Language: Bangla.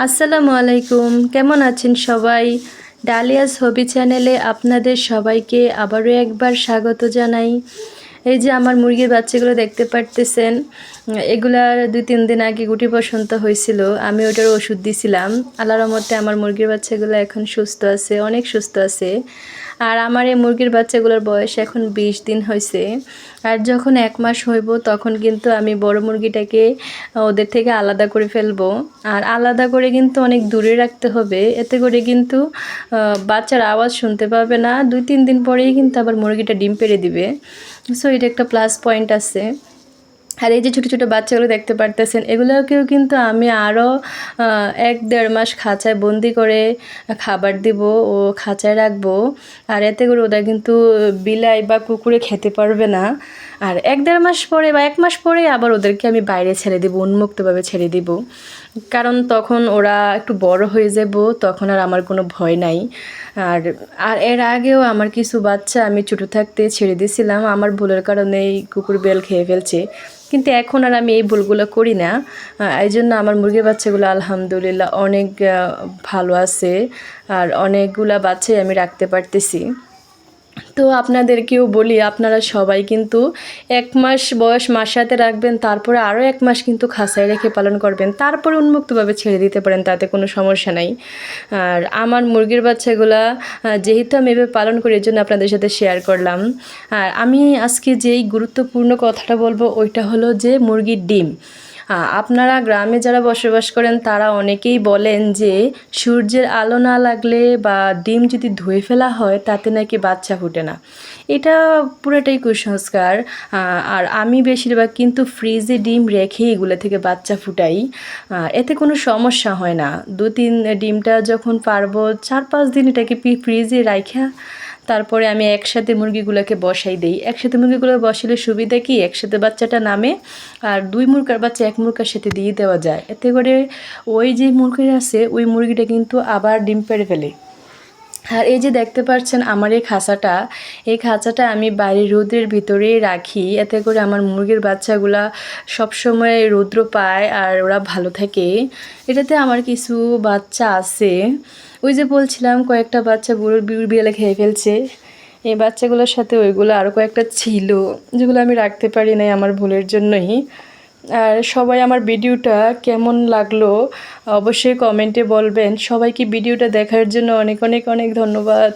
আসসালামু আলাইকুম, কেমন আছেন সবাই? ডালিয়াস হবি চ্যানেলে আপনাদের সবাইকে আবারও একবার স্বাগত জানাই। এই যে আমার মুরগির বাচ্চাগুলো দেখতে পারতেছেন, এগুলার 2-3 দিন আগে গুটি বসন্ত হয়েছিল। আমি ওটার ওষুধ দিছিলাম। আল্লাহর রহমতে আমার মুরগির বাচ্চাগুলো এখন সুস্থ আছে, অনেক সুস্থ আছে। আর আমার এই মুরগির বাচ্চাগুলোর বয়স এখন 20 দিন হয়েছে। আর যখন 1 মাস হইব তখন কিন্তু আমি বড় মুরগিটাকে ওদের থেকে আলাদা করে ফেলবো। আর আলাদা করে কিন্তু অনেক দূরে রাখতে হবে, এতে করে কিন্তু বাচ্চার আওয়াজ শুনতে পাবে না। 2-3 দিন পরেই কিন্তু আবার মুরগিটা ডিম পেড়ে দিবে। সো এটা একটা প্লাস পয়েন্ট আছে। আর এই যে ছোটো ছোটো বাচ্চাগুলো দেখতে পারতেছেন, এগুলোকেও কিন্তু আমি আরও 1-1.5 মাস খাঁচায় বন্দি করে খাবার দিব ও খাঁচায় রাখবো। আর এতে করে ওরা কিন্তু বিলাই বা কুকুরে খেতে পারবে না। আর 1-1.5 মাস পরে বা 1 মাস পরে আবার ওদেরকে আমি বাইরে ছেড়ে দিব, উন্মুক্তভাবে ছেড়ে দিব। কারণ তখন ওরা একটু বড় হয়ে যাব, তখন আর আমার কোনো ভয় নাই। আর আর এর আগেও আমার কিছু বাচ্চা আমি ছোটো থাকতে ছেড়ে দিয়েছিলাম, আমার ভুলের কারণে এই কুকুর বেল খেয়ে ফেলছে। কিন্তু এখন আর আমি এই ভুলগুলো করি না। এই জন্য আমার মুরগির বাচ্চাগুলো আলহামদুলিল্লাহ অনেক ভালো আছে। আর অনেকগুলা বাচ্চাই আমি রাখতে পারতেছি। তো আপনাদেরকেও বলি, আপনারা সবাই কিন্তু 1 মাস বয়স মার সাথে রাখবেন, তারপরে আরও 1 মাস কিন্তু খাঁচায় রেখে পালন করবেন, তারপরে উন্মুক্তভাবে ছেড়ে দিতে পারেন, তাতে কোনো সমস্যা নাই। আর আমার মুরগির বাচ্চাগুলা যেহেতু আমি এভাবে পালন করি, এর জন্য আপনাদের সাথে শেয়ার করলাম। আর আমি আজকে যেই গুরুত্বপূর্ণ কথাটা বলবো ওইটা হলো যে মুরগির ডিম। আপনারা গ্রামে যারা বসবাস করেন তারা অনেকেই বলেন যে সূর্যের আলো না লাগলে বা ডিম যদি ধুয়ে ফেলা হয় তাতে নাকি বাচ্চা ফুটে না। এটা পুরোটাই কুসংস্কার। আর আমি বেশিরভাগ কিন্তু ফ্রিজে ডিম রেখে এগুলো থেকে বাচ্চা ফুটাই। এতে কোনো সমস্যা হয় না। 2-3 ডিমটা যখন পারবো 4-5 দিন এটাকে ফ্রিজে রাইখা তারপরে আমি একসাথে মুরগিগুলোকে বসাই দেই। একসাথে মুরগিগুলো বসালে সুবিধা কি, একসাথে বাচ্চাটা নামে আর 2 মুরগার বাচ্চা 1 মুরগার সাথে দিয়ে দেওয়া যায়। এতে করে ওই যে মুরগি আছে ওই মুরগিটা কিন্তু আবার ডিম পেড়ে ফেলে। আর এই যে দেখতে পাচ্ছেন আমার এই খাঁচাটা আমি বাইরে রোদের ভিতরেই রাখি, এতে করে আমার মুরগির বাচ্চাগুলা সবসময় রৌদ্র পায় আর ওরা ভালো থাকে। এটাতে আমার কিছু বাচ্চা আছে, ওই যে বলছিলাম কয়েকটা বাচ্চা বুড়ো বিড়ালে খেয়ে ফেলছে। এই বাচ্চাগুলোর সাথে ওইগুলো আরও কয়েকটা ছিল, যেগুলো আমি রাখতে পারি নাই আমার ভুলের জন্যই। আর সবাই আমার ভিডিওটা কেমন লাগলো অবশ্যই কমেন্টে বলবেন। সবাইকে ভিডিওটা দেখার জন্য অনেক অনেক অনেক ধন্যবাদ।